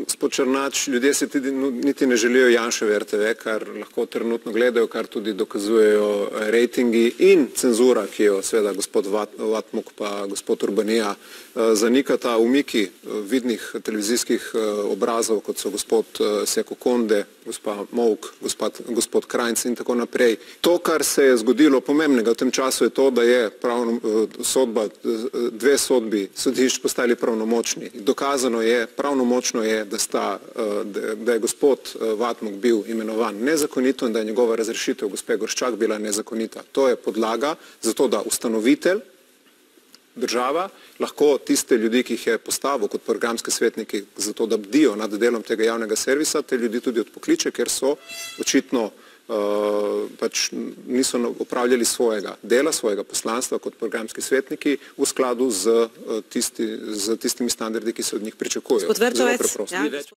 Gospod Černač, ljudje se niti ne želijo Janševe RTV, kar lahko trenutno gledajo, kar tudi dokazujejo rejtingi in cenzura, ki jo seveda gospod Vatmuk pa gospod Urbanija zanikata. Umiki vidnih televizijskih obrazov, kot so gospod Seko Konde, gospa Movk, gospod Krajnc in tako naprej. To, kar se je zgodilo pomembnega v tem času, je to, da je dve sodbi sodišč postali pravnomočni. Dokazano je, pravnomočno je, da je gospod Vatmuk bil imenovan nezakonito in da je njegova razrešitev gospe Gorščak bila nezakonita. To je podlaga za to, da ustanovitelj, država, lahko tiste ljudi, ki jih je postavil kot programske svetniki za to, da bdijo nad delom tega javnega servisa, te ljudi tudi odpokliče, ker so očitno pač niso opravljali svojega dela, svojega poslanstva kot programski svetniki v skladu z tistimi standardi, ki se od njih pričakujejo. Zelo preprosto.